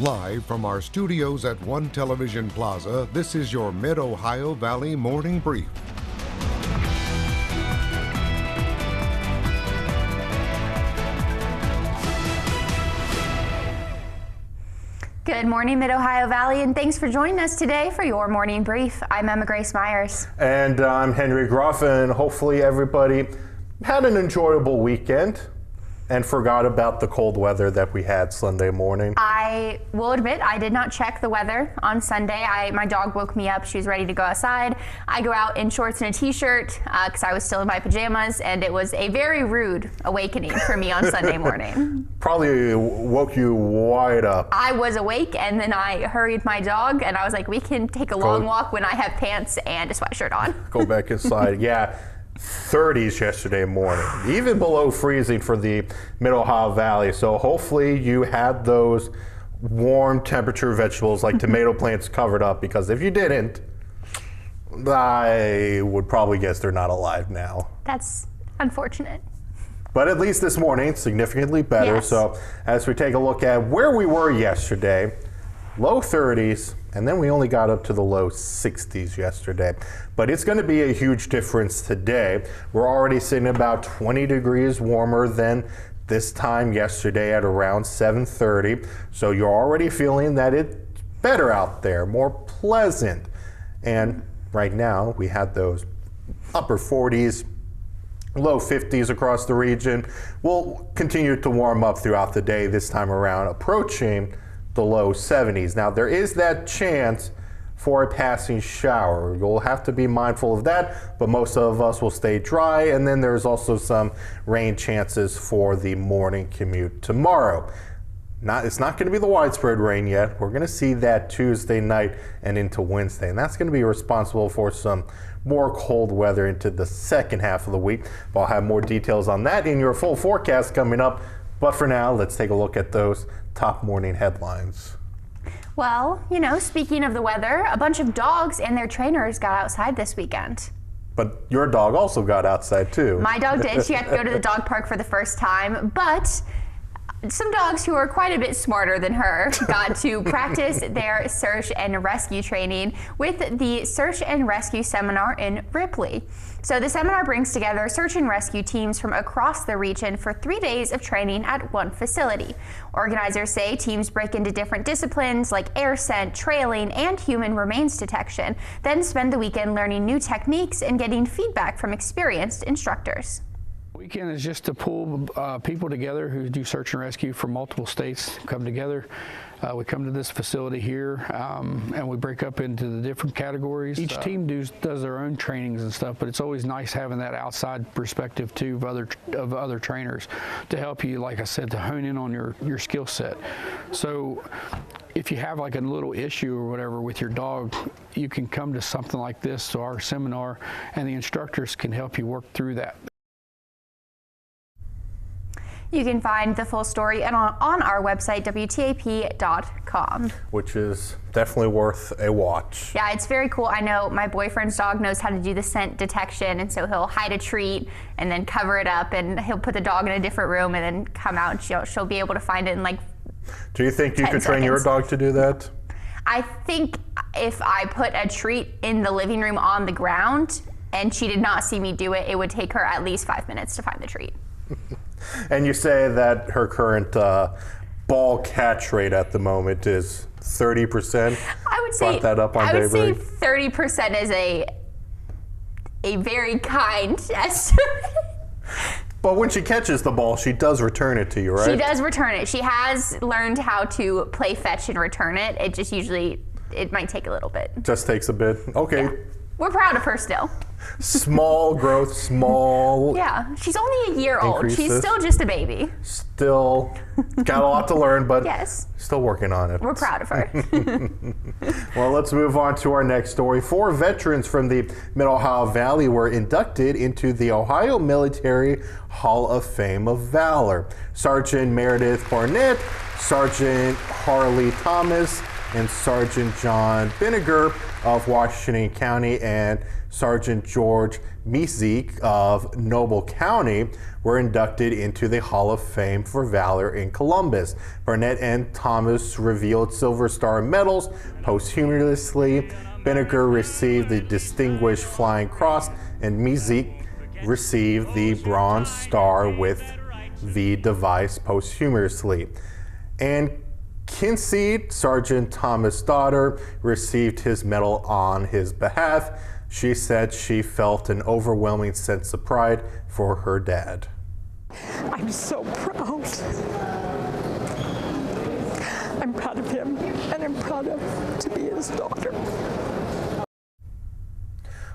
Live from our studios at One Television Plaza, this is your Mid-Ohio Valley Morning Brief. Good morning, Mid-Ohio Valley, and thanks for joining us today for your morning brief. I'm Emma Grace Myers. And I'm Henry Groff, and hopefully everybody had an enjoyable weekend and forgot about the cold weather that we had Sunday morning. I will admit I did not check the weather on Sunday. My dog woke me up. She was ready to go outside. I go out in shorts and a t-shirt because I was still in my pajamas, and it was a very rude awakening for me on Sunday morning. Probably woke you wide up. I was awake, and then I hurried my dog, and I was like, we can take a long walk when I have pants and a sweatshirt on. Go back inside. Yeah. 30s yesterday morning, even below freezing for the Mid-Ohio Valley. So hopefully you had those warm temperature vegetables like tomato plants covered up, because if you didn't, I would probably guess they're not alive now. That's unfortunate. But at least this morning, significantly better. Yes. So as we take a look at where we were yesterday, low 30s, and then we only got up to the low 60s yesterday. But it's going to be a huge difference today. We're already sitting about 20 degrees warmer than this time yesterday at around 7:30. So you're already feeling that it's better out there, more pleasant. And right now we had those upper 40s, low 50s across the region. We'll continue to warm up throughout the day this time around, approaching the low 70s. Now there is that chance for a passing shower. You'll have to be mindful of that, but most of us will stay dry. And then there's also some rain chances for the morning commute tomorrow. It's not going to be the widespread rain yet. We're going to see that Tuesday night and into Wednesday, and that's going to be responsible for some more cold weather into the second half of the week. But I'll have more details on that in your full forecast coming up. But for now, let's take a look at those top morning headlines. Well, you know, speaking of the weather, a bunch of dogs and their trainers got outside this weekend. But your dog also got outside too. My dog did. She got to go to the dog park for the first time, but some dogs who are quite a bit smarter than her got to practice their search and rescue training with the Search and Rescue Seminar in Ripley. So the seminar brings together search and rescue teams from across the region for 3 days of training at one facility. Organizers say teams break into different disciplines like air scent, trailing, and human remains detection, then spend the weekend learning new techniques and getting feedback from experienced instructors. Weekend is just to pull people together who do search and rescue from multiple states come together. We come to this facility here and we break up into the different categories. Each team does their own trainings and stuff, but it's always nice having that outside perspective too of other trainers to help you, like I said, to hone in on your skill set. So if you have like a little issue or whatever with your dog, you can come to something like this, to our seminar, and the instructors can help you work through that. You can find the full story on our website, WTAP.com. Which is definitely worth a watch. Yeah, it's very cool. I know my boyfriend's dog knows how to do the scent detection, and so he'll hide a treat and then cover it up, and he'll put the dog in a different room and then come out, and she'll be able to find it in like 10 Do you think you could train seconds. your dog to do that? I think if I put a treat in the living room on the ground and she did not see me do it, it would take her at least 5 minutes to find the treat. And you say that her current ball catch rate at the moment is 30%? I would say, Brought that up on I would say Daybreak. 30% is a very kind estimate. But when she catches the ball, she does return it to you, right? She does return it. She has learned how to play fetch and return it. It just it might take a little bit. Just takes a bit. Okay. Yeah. We're proud of her still. Small growth, small. Yeah, she's only a year old. Increases. She's still just a baby. Still got a lot to learn, but yes, still working on it. We're proud of her. Well, let's move on to our next story. 4 veterans from the Mid-Ohio Valley were inducted into the Ohio Military Hall of Fame of Valor. Sergeant Meredith Barnett, Sergeant Harley Thomas, and Sergeant John Binniger of Washington County and Sergeant George Mezik of Noble County were inducted into the Hall of Fame for Valor in Columbus. Barnett and Thomas revealed Silver Star medals posthumously. Binniger received the Distinguished Flying Cross, and Mezik received the Bronze Star with the device posthumously. And Kinseed, Sergeant Thomas' daughter, received his medal on his behalf. She said she felt an overwhelming sense of pride for her dad. I'm so proud. I'm proud of him, and I'm proud to be his daughter.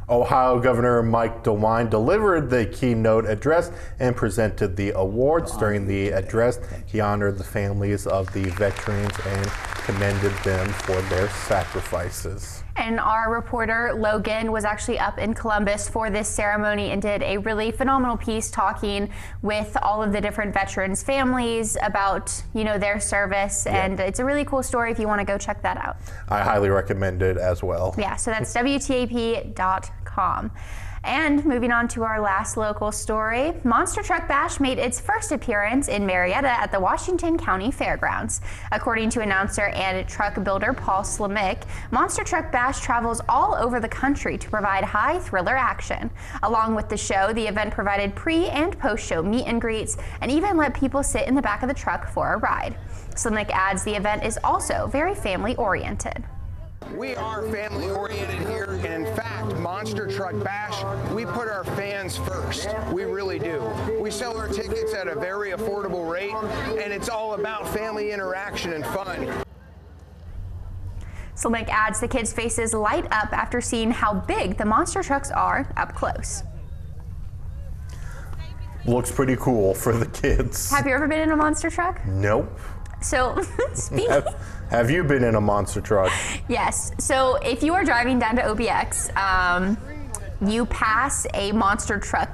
Ohio Governor Mike DeWine delivered the keynote address and presented the awards. During the address, he honored the families of the veterans and commended them for their sacrifices. And our reporter Logan was actually up in Columbus for this ceremony and did a really phenomenal piece talking with all of the different veterans' families about, their service. Yeah. And it's a really cool story if you want to go check that out. I highly recommend it as well. Yeah, so that's WTAP.com. And moving on to our last local story, Monster Truck Bash made its first appearance in Marietta at the Washington County Fairgrounds. According to announcer and truck builder Paul Slamick, Monster Truck Bash travels all over the country to provide high thriller action. Along with the show, the event provided pre- and post-show meet and greets and even let people sit in the back of the truck for a ride. Slamick adds the event is also very family-oriented. We are family oriented here. In fact, Monster Truck Bash, we put our fans first. We really do. We sell our tickets at a very affordable rate, and it's all about family interaction and fun. Slamick adds the kids' faces light up after seeing how big the monster trucks are up close. Looks pretty cool for the kids. Have you ever been in a monster truck? Nope. So, have you been in a monster truck? Yes. So if you are driving down to OBX, you pass a monster truck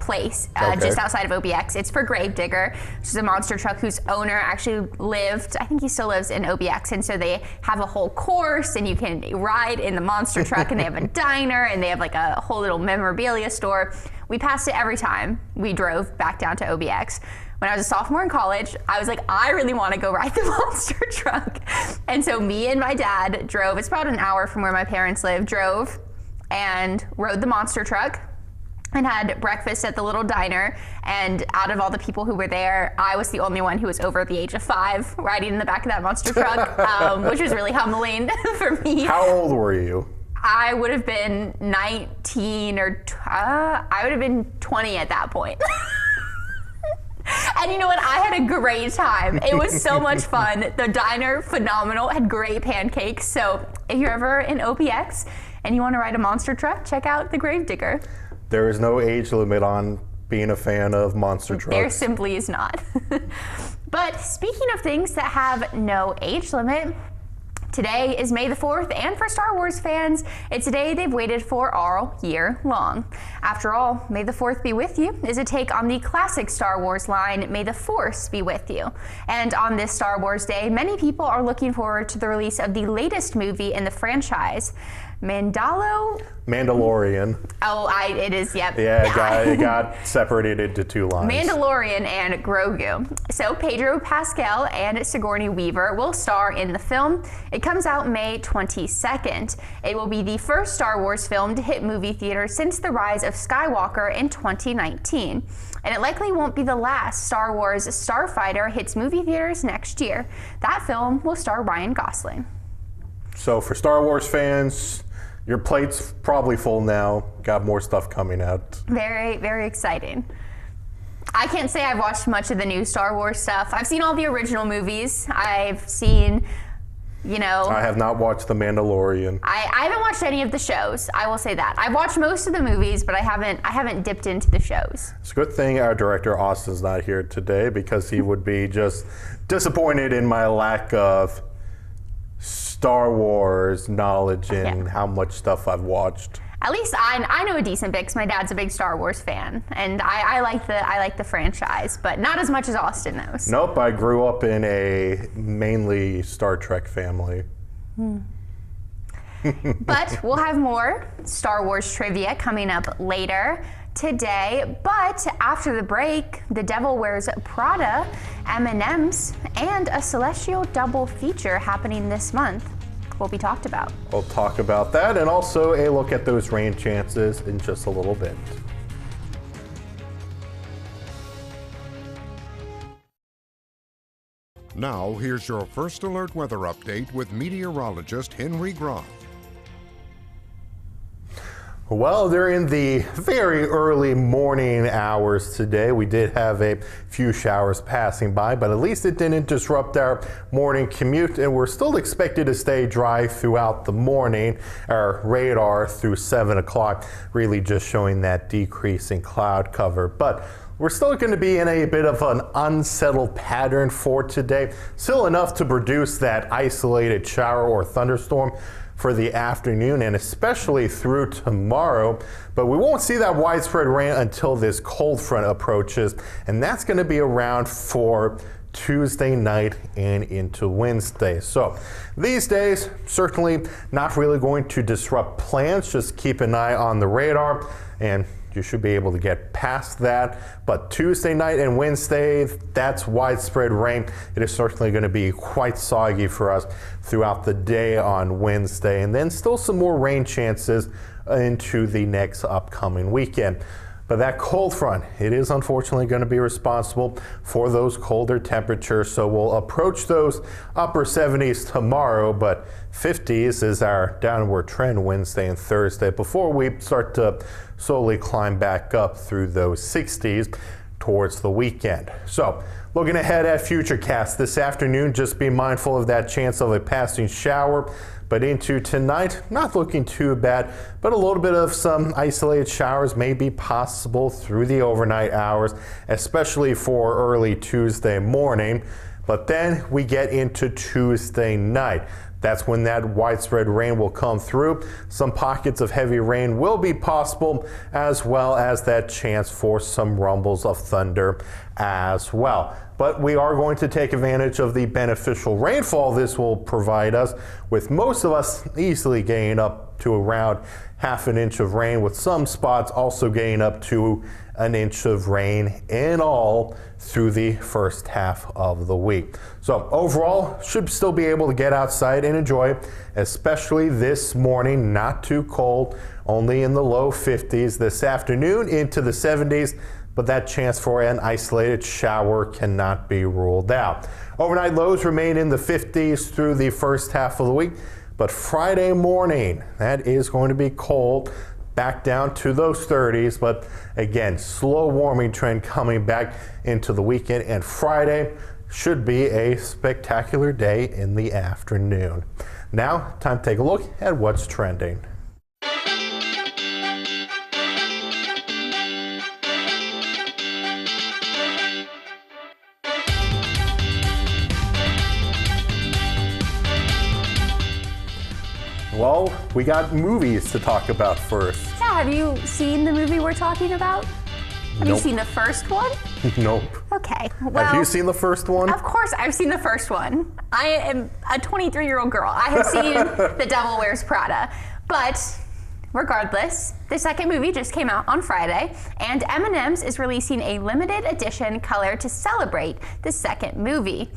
place just outside of OBX. It's for Gravedigger, which is a monster truck whose owner actually lived, I think he still lives in OBX, and so they have a whole course and you can ride in the monster truck and they have a diner and they have a whole little memorabilia store. We passed it every time we drove back down to OBX. When I was a sophomore in college, I was like, I really want to go ride the monster truck. And so me and my dad drove, it's about an hour from where my parents live, drove and rode the monster truck and had breakfast at the little diner. And out of all the people who were there, I was the only one who was over the age of 5 riding in the back of that monster truck, which was really humbling for me. How old were you? I would have been 19 or I would have been 20 at that point. And you know what? I had a great time. It was so much fun. The diner, phenomenal, had great pancakes. So if you're ever in OPX and you want to ride a monster truck, check out the Gravedigger. There is no age limit on being a fan of monster trucks. There simply is not. But speaking of things that have no age limit, today is May the 4th, and for Star Wars fans, it's a day they've waited for all year long. After all, May the 4th be with you is a take on the classic Star Wars line, May the Force be with you. And on this Star Wars Day, many people are looking forward to the release of the latest movie in the franchise, Mandalorian. Oh, it is, yep. Yeah, it got separated into 2 lines. Mandalorian and Grogu. So Pedro Pascal and Sigourney Weaver will star in the film. It comes out May 22nd. It will be the first Star Wars film to hit movie theaters since the rise of Skywalker in 2019. And it likely won't be the last. Star Wars Starfighter hits movie theaters next year. That film will star Ryan Gosling. So for Star Wars fans, your plate's probably full now. Got more stuff coming out. Very, very exciting. I can't say I've watched much of the new Star Wars stuff. I've seen all the original movies. I've seen, I have not watched The Mandalorian. I haven't watched any of the shows. I will say that. I've watched most of the movies, but I haven't dipped into the shows. It's a good thing our director Austin's not here today, because he would be just disappointed in my lack of Star Wars knowledge and how much stuff I've watched. At least I know a decent bit because my dad's a big Star Wars fan, and I like the franchise, but not as much as Austin knows. Nope, I grew up in a mainly Star Trek family. But we'll have more Star Wars trivia coming up later today. But after the break, The Devil Wears Prada, M&M's, and a Celestial double feature happening this month will be talked about. We'll talk about that and also a look at those rain chances in just a little bit. Now, here's your first alert weather update with meteorologist Henry Groff. Well, during the very early morning hours today, we did have a few showers passing by, but at least it didn't disrupt our morning commute, and we're still expected to stay dry throughout the morning. Our radar through 7 o'clock really just showing that decrease in cloud cover, but we're still going to be in a bit of an unsettled pattern for today, still enough to produce that isolated shower or thunderstorm for the afternoon and especially through tomorrow, but we won't see that widespread rain until this cold front approaches, and that's going to be around for Tuesday night and into Wednesday. So these days, certainly not really going to disrupt plans. Just keep an eye on the radar and you should be able to get past that. But Tuesday night and Wednesday, that's widespread rain. It is certainly going to be quite soggy for us throughout the day on Wednesday. And then still some more rain chances into the next upcoming weekend. But that cold front, it is unfortunately going to be responsible for those colder temperatures. So we'll approach those upper 70s tomorrow, but 50s is our downward trend Wednesday and Thursday before we start to slowly climb back up through those 60s towards the weekend. So looking ahead at Futurecast this afternoon, just be mindful of that chance of a passing shower. But into tonight, not looking too bad, but a little bit of some isolated showers may be possible through the overnight hours, especially for early Tuesday morning. But then we get into Tuesday night. That's when that widespread rain will come through. Some pockets of heavy rain will be possible, as well as that chance for some rumbles of thunder as well. But we are going to take advantage of the beneficial rainfall this will provide us, with most of us easily getting up to around half an inch of rain, with some spots also getting up to an inch of rain in all through the first half of the week. So overall, should still be able to get outside and enjoy it, especially this morning. Not too cold, only in the low 50s. This afternoon into the 70s, but that chance for an isolated shower cannot be ruled out. Overnight lows remain in the 50s through the first half of the week, but Friday morning, that is going to be cold, back down to those 30s, but again, slow warming trend coming back into the weekend, and Friday should be a spectacular day in the afternoon. Now, time to take a look at what's trending. Well, we got movies to talk about first. Yeah, have you seen the movie we're talking about? Have you seen the first one? Nope. Okay. Well, have you seen the first one? Of course I've seen the first one. I am a 23-year-old girl. I have seen The Devil Wears Prada. But regardless, the second movie just came out on Friday, and M&M's is releasing a limited edition color to celebrate the second movie.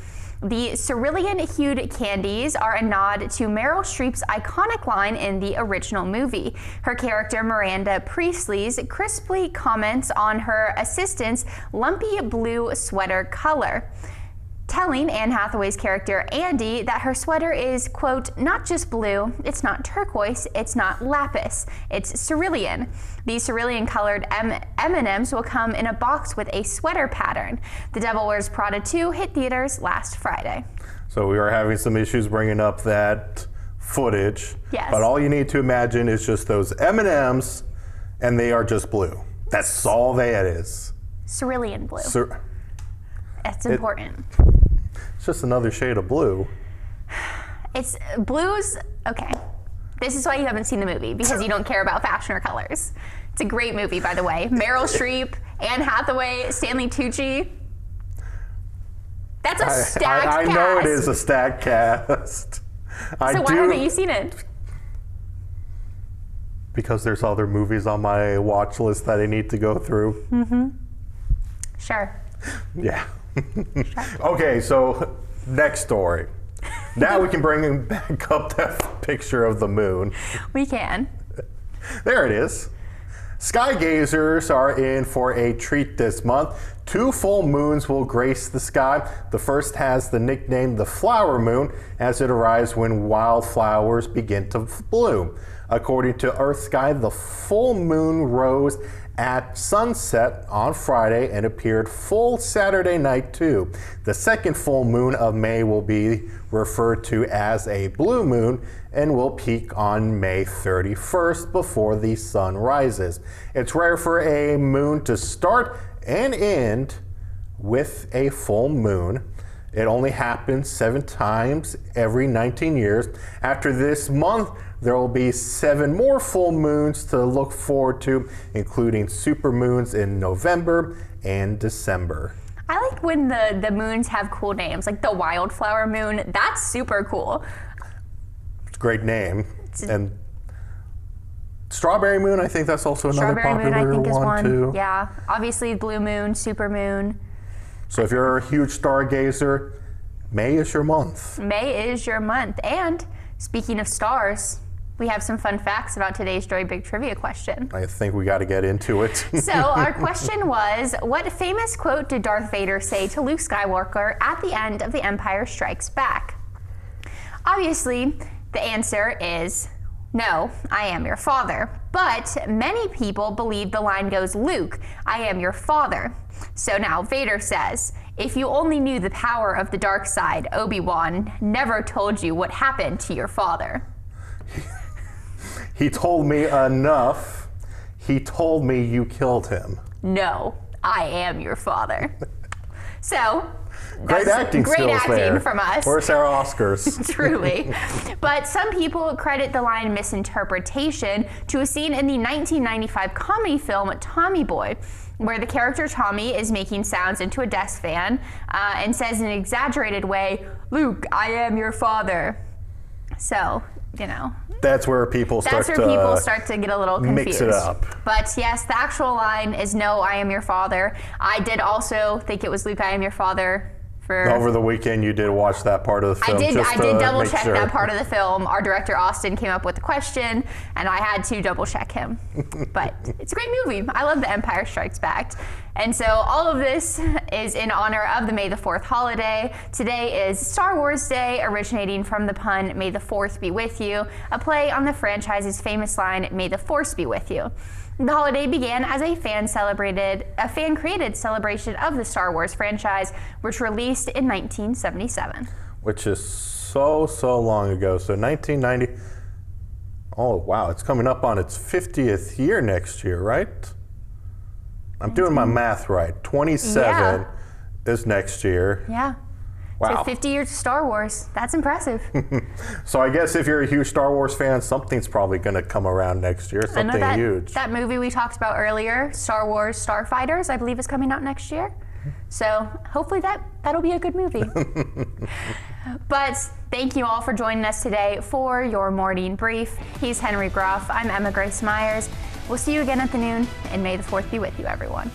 The cerulean-hued candies are a nod to Meryl Streep's iconic line in the original movie. Her character, Miranda Priestley's, crisply comments on her assistant's lumpy blue sweater color, telling Anne Hathaway's character, Andy, that her sweater is, quote, not just blue, it's not turquoise, it's not lapis, it's cerulean. The cerulean-colored M&M's will come in a box with a sweater pattern. The Devil Wears Prada 2 hit theaters last Friday. So we are having some issues bringing up that footage. Yes. But all you need to imagine is just those M&M's, and they are just blue. That's all that is. Cerulean blue. That's important. It's just another shade of blue. It's blues. Okay. This is why you haven't seen the movie, because you don't care about fashion or colors. It's a great movie, by the way. Meryl Streep, Anne Hathaway, Stanley Tucci. That's a stacked cast. I know it is a stacked cast. So why haven't you seen it? Because there's other movies on my watch list that I need to go through. Sure. Yeah. Okay, so next story. Now we can bring back up that picture of the moon. We can. There it is. Sky gazers are in for a treat this month. 2 full moons will grace the sky. The first has the nickname the flower moon, as it arrives when wildflowers begin to bloom. According to Earth Sky, the full moon rose at sunset on Friday and appeared full Saturday night too. The second full moon of May will be referred to as a blue moon and will peak on May 31st before the sun rises. It's rare for a moon to start and end with a full moon. It only happens 7 times every 19 years. After this month, there will be 7 more full moons to look forward to, including supermoons in November and December. I like when the moons have cool names, like the wildflower moon. That's super cool. It's a great name. And strawberry moon, I think that's also another Strawberry moon, I popular think, is one too. Yeah, obviously blue moon, super moon. So if you're a huge stargazer, May is your month. May is your month. And speaking of stars, we have some fun facts about today's Joy Big Trivia question. I think we got to get into it. So our question was, what famous quote did Darth Vader say to Luke Skywalker at the end of The Empire Strikes Back? Obviously, the answer is no, I am your father. But many people believe the line goes, Luke, I am your father. So now Vader says, if you only knew the power of the dark side, Obi-Wan never told you what happened to your father. He told me enough. He told me you killed him. No, I am your father. So, great acting skills there from us. Where's our Oscars? Truly. But some people credit the line misinterpretation to a scene in the 1995 comedy film Tommy Boy, where the character Tommy is making sounds into a desk fan and says in an exaggerated way, Luke, I am your father. So, you know. That's where people start to get a little confused. Mix it up. But yes, the actual line is no, I am your father. I did also think it was Luke, I am your father. Over the weekend, you did watch that part of the film. I did double check that part of the film. Our director Austin came up with the question, and I had to double check him. But it's a great movie. I love The Empire Strikes Back. And so all of this is in honor of the May the 4th holiday. Today is Star Wars Day, originating from the pun May the 4th be with you, a play on the franchise's famous line, May the Force be with you. The holiday began as a fan-created celebration of the Star Wars franchise, which released in 1977. Which is so long ago. So 1990. Oh, wow. It's coming up on its 50th year next year, right? I'm doing my math right. 27 is next year. Yeah. Wow. So 50 years of Star Wars. That's impressive. So I guess if you're a huge Star Wars fan, something's probably going to come around next year. Something huge. That movie we talked about earlier, Star Wars Starfighters, I believe is coming out next year. So hopefully that'll be a good movie. But thank you all for joining us today for your morning brief. He's Henry Groff. I'm Emma Grace Myers. We'll see you again at the noon, and May the 4th be with you, everyone.